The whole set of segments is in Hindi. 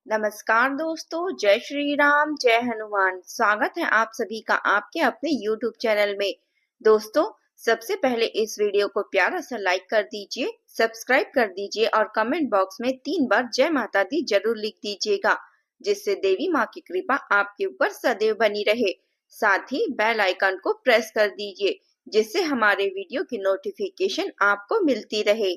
नमस्कार दोस्तों, जय श्री राम, जय हनुमान। स्वागत है आप सभी का आपके अपने YouTube चैनल में। दोस्तों, सबसे पहले इस वीडियो को प्यारा सा लाइक कर दीजिए, सब्सक्राइब कर दीजिए और कमेंट बॉक्स में 3 बार जय माता दी जरूर लिख दीजिएगा, जिससे देवी माँ की कृपा आपके ऊपर सदैव बनी रहे। साथ ही बेल आइकन को प्रेस कर दीजिए, जिससे हमारे वीडियो की नोटिफिकेशन आपको मिलती रहे।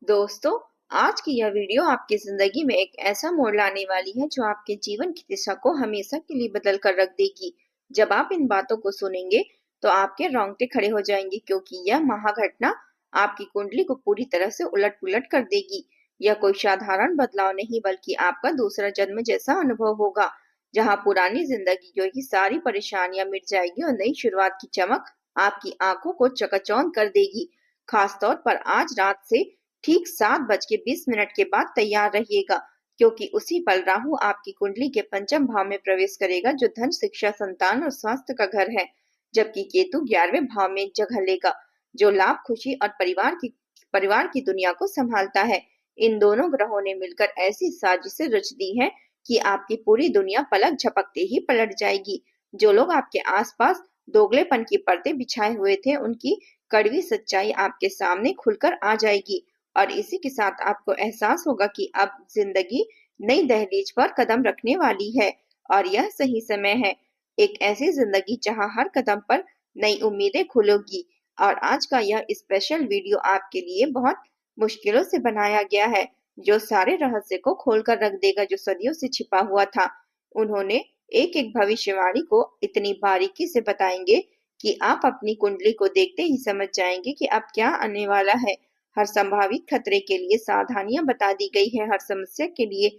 दोस्तों, आज की यह वीडियो आपकी जिंदगी में एक ऐसा मोड़ लाने वाली है जो आपके जीवन की दिशा को हमेशा के लिए बदल कर रख देगी। जब आप इन बातों को सुनेंगे तो आपके रोंगटे खड़े हो जाएंगे, क्योंकि यह महाघटना आपकी कुंडली को पूरी तरह से उलट पुलट कर देगी। यह कोई साधारण बदलाव नहीं, बल्कि आपका दूसरा जन्म जैसा अनुभव होगा, जहाँ पुरानी जिंदगी की सारी परेशानियां मिट जाएगी और नई शुरुआत की चमक आपकी आंखों को चकाचौंध कर देगी। खासतौर पर आज रात से ठीक 7:20 के बाद तैयार रहिएगा, क्योंकि उसी पल राहु आपकी कुंडली के पंचम भाव में प्रवेश करेगा, जो धन, शिक्षा, संतान और स्वास्थ्य का घर है। जबकि केतु 11वें भाव में जगह लेगा, जो लाभ, खुशी और परिवार की दुनिया को संभालता है। इन दोनों ग्रहों ने मिलकर ऐसी साजिशें रच दी है कि आपकी पूरी दुनिया पलक झपकते ही पलट जाएगी। जो लोग आपके आसपास दोगलेपन की परतें बिछाए हुए थे, उनकी कड़वी सच्चाई आपके सामने खुलकर आ जाएगी। और इसी के साथ आपको एहसास होगा कि अब जिंदगी नई दहलीज पर कदम रखने वाली है, और यह सही समय है। एक ऐसी जिंदगी जहां हर कदम पर नई उम्मीदें खुलेगी। और आज का यह स्पेशल वीडियो आपके लिए बहुत मुश्किलों से बनाया गया है, जो सारे रहस्य को खोलकर रख देगा, जो सदियों से छिपा हुआ था। उन्होंने एक एक भविष्यवाणी को इतनी बारीकी से बताएंगे कि आप अपनी कुंडली को देखते ही समझ जाएंगे कि अब क्या आने वाला है। हर संभावित खतरे के लिए सावधानियां बता दी गई है, हर समस्या के लिए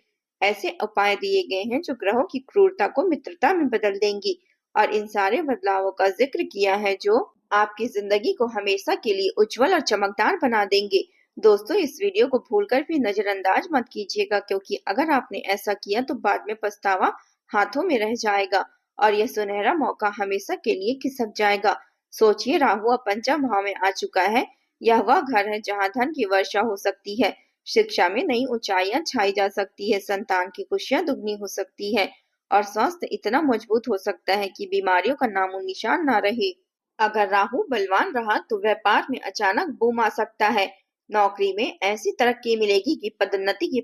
ऐसे उपाय दिए गए हैं जो ग्रहों की क्रूरता को मित्रता में बदल देंगी। और इन सारे बदलावों का जिक्र किया है जो आपकी जिंदगी को हमेशा के लिए उज्जवल और चमकदार बना देंगे। दोस्तों, इस वीडियो को भूलकर भी नजरअंदाज मत कीजिएगा, क्योंकि अगर आपने ऐसा किया तो बाद में पछतावा हाथों में रह जाएगा और यह सुनहरा मौका हमेशा के लिए खिसक जाएगा। सोचिए, राहु अब पंचम भाव में आ चुका है। यह वह घर है जहां धन की वर्षा हो सकती है, शिक्षा में नई ऊंचाइयां छाई जा सकती है, संतान की खुशियां दुगनी हो सकती है और स्वास्थ्य इतना मजबूत हो सकता है कि बीमारियों का नामो निशान ना रहे। अगर राहु बलवान रहा तो व्यापार में अचानक बूम आ सकता है। नौकरी में ऐसी तरक्की मिलेगी कि पदोन्नति के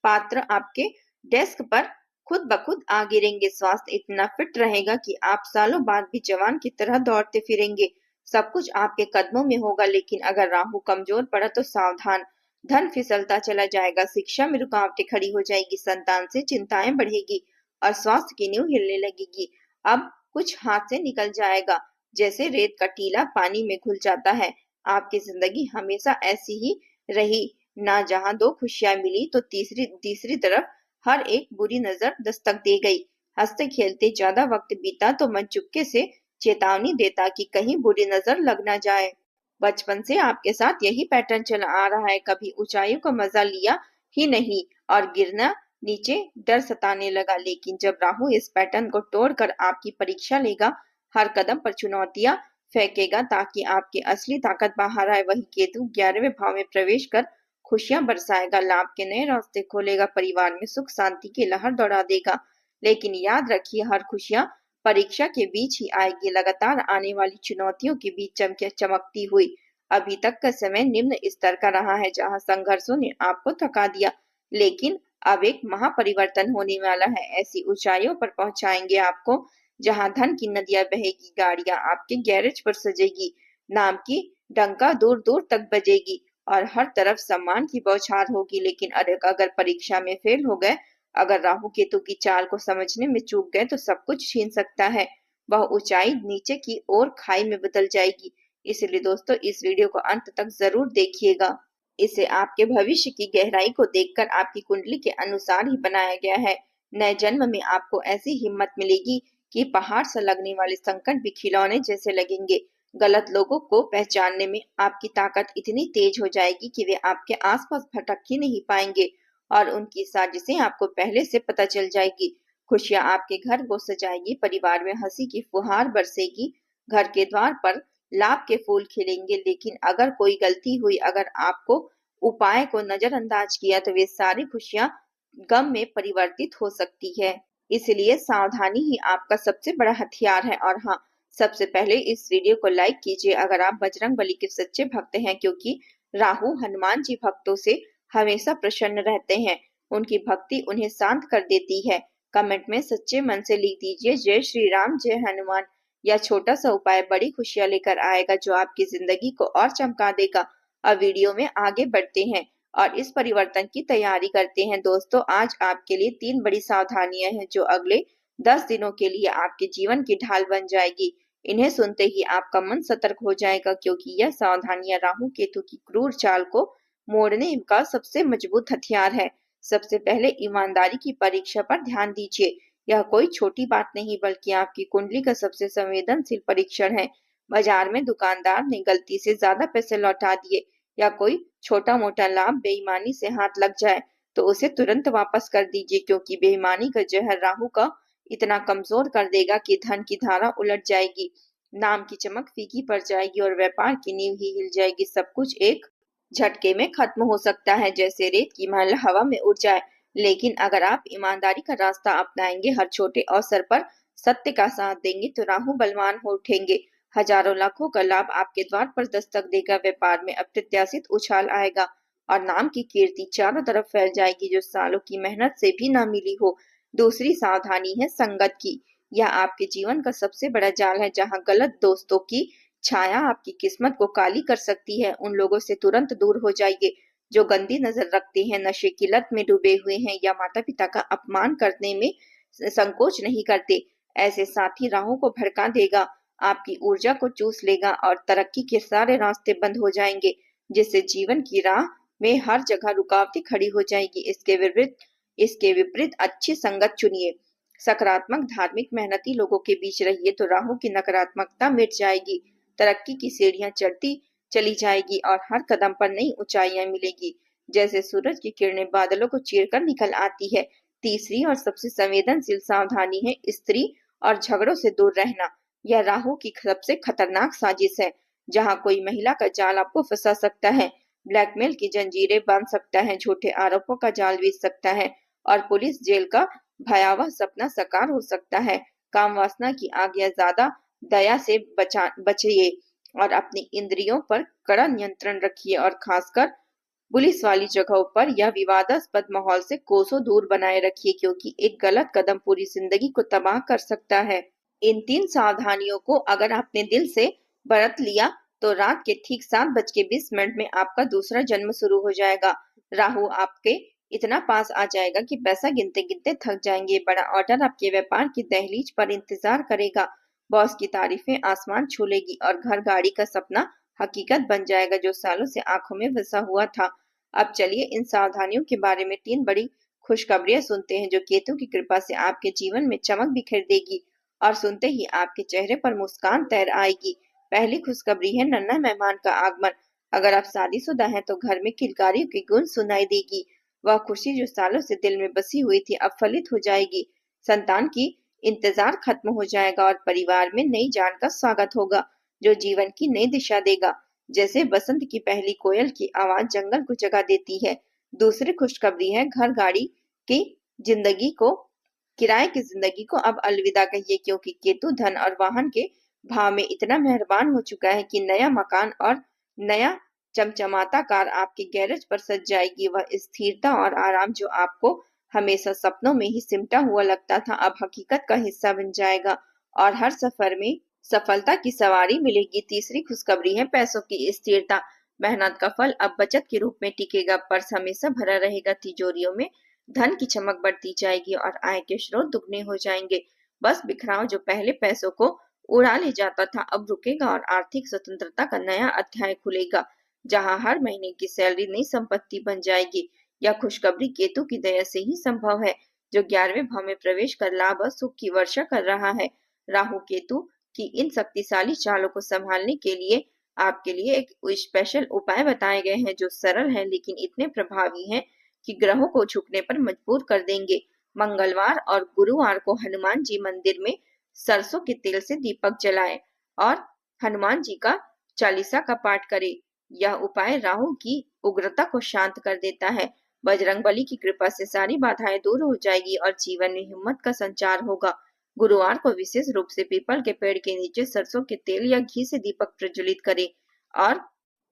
पात्र आपके डेस्क पर खुद ब खुद आ गिरेंगे। स्वास्थ्य इतना फिट रहेगा कि आप सालों बाद भी जवान की तरह दौड़ते फिरेंगे। सब कुछ आपके कदमों में होगा, लेकिन अगर राहु कमजोर पड़ा तो सावधान। धन फिसलता चला जाएगा, शिक्षा में रुकावटें खड़ी हो जाएगी, संतान से चिंताएं बढ़ेगी और स्वास्थ्य की नींव हिलने लगेगी। अब कुछ हाथ से निकल जाएगा, जैसे रेत का टीला पानी में घुल जाता है। आपकी जिंदगी हमेशा ऐसी ही रही ना, जहां दो खुशियां मिली तो तीसरी तीसरी तरफ हर एक बुरी नजर दस्तक दे गई। हंसते खेलते ज्यादा वक्त बीता तो मन चुपके से चेतावनी देता कि कहीं बुरी नजर लग ना जाए। बचपन से आपके साथ यही पैटर्न चला आ रहा है, कभी ऊंचाइयों का मजा लिया ही नहीं और गिरना नीचे डर सताने लगा। लेकिन जब राहु इस पैटर्न को तोड़कर आपकी परीक्षा लेगा, हर कदम पर चुनौतियां फेंकेगा ताकि आपकी असली ताकत बाहर आए, वही केतु 11वें भाव में प्रवेश कर खुशियां बरसाएगा, लाभ के नए रास्ते खोलेगा, परिवार में सुख शांति की लहर दौड़ा देगा। लेकिन याद रखिए, हर खुशियां परीक्षा के बीच ही आएगी, लगातार आने वाली चुनौतियों के बीच चमकती हुई। अभी तक का समय निम्न स्तर का रहा है, जहां संघर्षों ने आपको थका दिया, लेकिन अब एक महापरिवर्तन होने वाला है। ऐसी ऊंचाइयों पर पहुंचाएंगे आपको जहां धन की नदियां बहेगी, गाड़ियां आपके गैरेज पर सजेगी, नाम की डंका दूर दूर तक बजेगी और हर तरफ सम्मान की बौछार होगी। लेकिन अगर परीक्षा में फेल हो गए, अगर राहु केतु की चाल को समझने में चूक गए तो सब कुछ छीन सकता है। वह ऊंचाई नीचे की ओर खाई में बदल जाएगी। इसलिए दोस्तों, इस वीडियो को अंत तक जरूर देखिएगा। इसे आपके भविष्य की गहराई को देखकर आपकी कुंडली के अनुसार ही बनाया गया है। नए जन्म में आपको ऐसी हिम्मत मिलेगी कि पहाड़ से लगने वाले संकट भी खिलौने जैसे लगेंगे। गलत लोगों को पहचानने में आपकी ताकत इतनी तेज हो जाएगी कि वे आपके आसपास भटक ही नहीं पाएंगे और उनकी साजिशें आपको पहले से पता चल जाएगी। खुशियां आपके घर को सजाएगी, परिवार में हंसी की फुहार बरसेगी, घर के द्वार पर लाभ के फूल खिलेंगे। लेकिन अगर कोई गलती हुई, अगर आपको उपाय को नजरअंदाज किया, तो वे सारी खुशियां गम में परिवर्तित हो सकती है। इसलिए सावधानी ही आपका सबसे बड़ा हथियार है। और हाँ, सबसे पहले इस वीडियो को लाइक कीजिए अगर आप बजरंगबली के सच्चे भक्त हैं, क्योंकि राहु हनुमान जी भक्तों से हमेशा प्रसन्न रहते हैं। उनकी भक्ति उन्हें शांत कर देती है। कमेंट में सच्चे मन से लिख दीजिए जय श्री राम जय हनुमान। यह छोटा सा उपाय बड़ी खुशियां लेकर आएगा, जो आपकी जिंदगी को और चमका देगा। अब वीडियो में आगे बढ़ते हैं और इस परिवर्तन की तैयारी करते हैं। दोस्तों, आज आपके लिए 3 बड़ी सावधानियां हैं जो अगले 10 दिनों के लिए आपके जीवन की ढाल बन जाएगी। इन्हें सुनते ही आपका मन सतर्क हो जाएगा, क्योंकि यह सावधानियां राहु केतु की क्रूर चाल को मोड़ने का सबसे मजबूत हथियार है। सबसे पहले ईमानदारी की परीक्षा पर ध्यान दीजिए। यह कोई छोटी बात नहीं, बल्कि आपकी कुंडली का सबसे संवेदनशील परीक्षण है। बाजार में दुकानदार ने गलती से ज्यादा पैसे लौटा दिए या कोई छोटा मोटा लाभ बेईमानी से हाथ लग जाए, तो उसे तुरंत वापस कर दीजिए, क्योंकि बेईमानी का जहर राहु का इतना कमजोर कर देगा कि धन की धारा उलट जाएगी, नाम की चमक फीकी पड़ जाएगी और व्यापार की नींव ही हिल जाएगी। सब कुछ एक झटके में खत्म हो सकता है, जैसे रेत की महल हवा में उड़ जाए। लेकिन अगर आप ईमानदारी का रास्ता अपनाएंगे, हर छोटे अवसर पर सत्य का साथ देंगे, तो राहु बलवान हो उठेंगे। हजारों लाखों का लाभ आपके द्वार पर दस्तक देगा। व्यापार में अप्रत्याशित उछाल आएगा और नाम की कीर्ति चारों तरफ फैल जाएगी, जो सालों की मेहनत से भी ना मिली हो। दूसरी सावधानी है संगत की। यह आपके जीवन का सबसे बड़ा जाल है, जहां गलत दोस्तों की छाया आपकी किस्मत को काली कर सकती है। उन लोगों से तुरंत दूर हो जाइए जो गंदी नजर रखते हैं, नशे की लत में डूबे हुए हैं या माता पिता का अपमान करने में संकोच नहीं करते। ऐसे साथी राहों को भड़का देगा, आपकी ऊर्जा को चूस लेगा और तरक्की के सारे रास्ते बंद हो जाएंगे, जिससे जीवन की राह में हर जगह रुकावटें खड़ी हो जाएगी। इसके विपरीत अच्छी संगत चुनिए। सकारात्मक धार्मिक मेहनती लोगों के बीच रहिए, तो राहु की नकारात्मकता मिट जाएगी, तरक्की की सीढ़ियां चढ़ती चली जाएगी और हर कदम पर नई ऊंचाइयां मिलेगी, जैसे सूरज की किरणें बादलों को चीरकर निकल आती है। तीसरी और सबसे संवेदनशील सावधानी है स्त्री और झगड़ों से दूर रहना। यह राहु की सबसे खतरनाक साजिश है, जहां कोई महिला का जाल आपको फंसा सकता है, ब्लैकमेल की जंजीरें बांध सकता है, झूठे आरोपों का जाल बीच सकता है और पुलिस जेल का भयावह सपना साकार हो सकता है। काम वासना की आग या ज्यादा दया से बचिए और अपनी इंद्रियों पर कड़ा नियंत्रण रखिए, और खासकर पुलिस वाली जगहों पर या विवादास्पद माहौल से कोसों दूर बनाए रखिए, क्योंकि एक गलत कदम पूरी जिंदगी को तबाह कर सकता है। इन 3 सावधानियों को अगर आपने दिल से बरत लिया, तो रात के ठीक 7:20 में आपका दूसरा जन्म शुरू हो जाएगा। राहु आपके इतना पास आ जाएगा कि पैसा गिनते गिनते थक जाएंगे। बड़ा ऑर्डर आपके व्यापार की दहलीज पर इंतजार करेगा, बॉस की तारीफें आसमान छू लेगी और घर गाड़ी का सपना हकीकत बन जाएगा, जो सालों से आंखों में बसा हुआ था। अब चलिए इन सावधानियों के बारे में 3 बड़ी खुशखबरियां सुनते हैं, जो केतु की कृपा से आपके जीवन में चमक बिखेर देगी और सुनते ही आपके चेहरे पर मुस्कान तैर आएगी। पहली खुशखबरी है नन्हा मेहमान का आगमन। अगर आप शादीशुदा हैं, तो घर में किलकारियों की गूंज सुनाई देगी। वह खुशी जो सालों से दिल में बसी हुई थी, अब फलित हो जाएगी। संतान की इंतजार खत्म हो जाएगा और परिवार में नई जान का स्वागत होगा, जो जीवन की नई दिशा देगा। जैसे बसंत की पहली कोयल की आवाज जंगल को जगा देती है। दूसरी खुशखबरी है घर गाड़ी की जिंदगी को किराए की जिंदगी को अब अलविदा कहिए, क्योंकि केतु धन और वाहन के भाव में इतना मेहरबान हो चुका है कि नया मकान और नया चमचमाता कार आपके गैरेज पर सज जाएगी। वह स्थिरता और आराम जो आपको हमेशा सपनों में ही सिमटा हुआ लगता था, अब हकीकत का हिस्सा बन जाएगा और हर सफर में सफलता की सवारी मिलेगी। तीसरी खुशखबरी है पैसों की स्थिरता। मेहनत का फल अब बचत के रूप में टिकेगा, पर्स हमेशा भरा रहेगा, तिजोरियों में धन की चमक बढ़ती जाएगी और आय के स्रोत दुगने हो जाएंगे। बस बिखराव जो पहले पैसों को उड़ा ले जाता था, अब रुकेगा और आर्थिक स्वतंत्रता का नया अध्याय खुलेगा, जहां हर महीने की सैलरी नई संपत्ति बन जाएगी। यह खुशखबरी केतु की दया से ही संभव है, जो 11वें भाव में प्रवेश कर लाभ और सुख की वर्षा कर रहा है। राहु केतु की इन शक्तिशाली चालों को संभालने के लिए आपके लिए एक स्पेशल उपाय बताए गए हैं, जो सरल है लेकिन इतने प्रभावी हैं कि ग्रहों को झुकने पर मजबूर कर देंगे। मंगलवार और गुरुवार को हनुमान जी मंदिर में सरसों के तेल से दीपक जलाएं और हनुमान जी का चालीसा का पाठ करें। यह उपाय राहु की उग्रता को शांत कर देता है बजरंगबली की कृपा से सारी बाधाएं दूर हो जाएगी और जीवन में हिम्मत का संचार होगा। गुरुवार को विशेष रूप से पीपल के पेड़ के नीचे सरसों के तेल या घी से दीपक प्रज्वलित करें और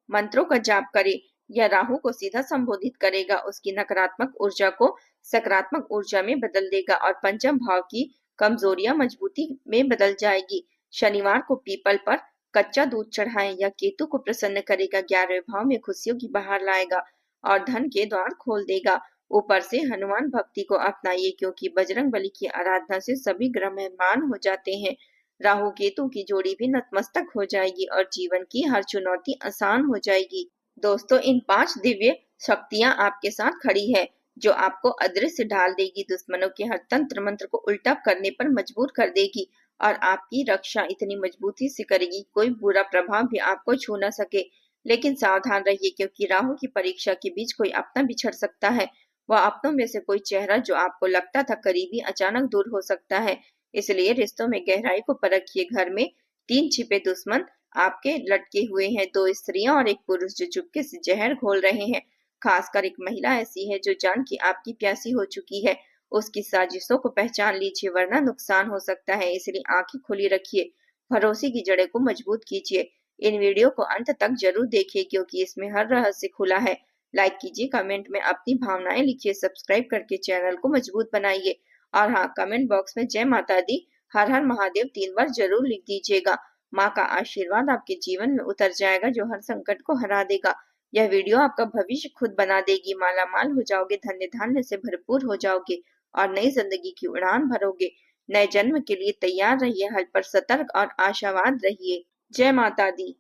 मंत्रों का जाप करें। यह राहु को सीधा संबोधित करेगा, उसकी नकारात्मक ऊर्जा को सकारात्मक ऊर्जा में बदल देगा और पंचम भाव की कमजोरियां मजबूती में बदल जाएगी। शनिवार को पीपल पर कच्चा दूध चढ़ाएं, या केतु को प्रसन्न करेगा, 11वें भाव में खुशियों की बहार लाएगा और धन के द्वार खोल देगा। ऊपर से हनुमान भक्ति को अपनाइए, क्योंकि बजरंग बली की आराधना से सभी ग्रह मेहमान हो जाते हैं। राहु केतु की जोड़ी भी नतमस्तक हो जाएगी और जीवन की हर चुनौती आसान हो जाएगी। दोस्तों, इन 5 दिव्य शक्तियां आपके साथ खड़ी है, जो आपको अदृश्य ढाल देगी, दुश्मनों के हर तंत्र मंत्र को उल्टा करने पर मजबूर कर देगी और आपकी रक्षा इतनी मजबूती से करेगी कोई बुरा प्रभाव भी आपको छू न सके। लेकिन सावधान रहिए, क्योंकि राहु की परीक्षा के बीच कोई अपना बिछड़ सकता है। वह अपनों में से कोई चेहरा जो आपको लगता था करीबी अचानक दूर हो सकता है। इसलिए रिश्तों में गहराई को परखिए। घर में 3 छिपे दुश्मन आपके लटके हुए हैं, 2 स्त्रियां और एक पुरुष जो चुपके से जहर घोल रहे हैं। खासकर एक महिला ऐसी है जो जान की आपकी प्यासी हो चुकी है। उसकी साजिशों को पहचान लीजिए, वरना नुकसान हो सकता है। इसलिए आंखें खुली रखिए, भरोसे की जड़ें को मजबूत कीजिए। इन वीडियो को अंत तक जरूर देखिए, क्योंकि इसमें हर रहस्य खुला है। लाइक कीजिए, कमेंट में अपनी भावनाएं लिखिए, सब्सक्राइब करके चैनल को मजबूत बनाइए और हाँ, कमेंट बॉक्स में जय माता दी, हर हर महादेव 3 बार जरूर लिख दीजिएगा। माँ का आशीर्वाद आपके जीवन में उतर जाएगा, जो हर संकट को हरा देगा। यह वीडियो आपका भविष्य खुद बना देगी। मालामाल हो जाओगे, धन्य धान्य से भरपूर हो जाओगे और नई जिंदगी की उड़ान भरोगे। नए जन्म के लिए तैयार रहिए, हल पर सतर्क और आशावाद रहिए। जय माता दी।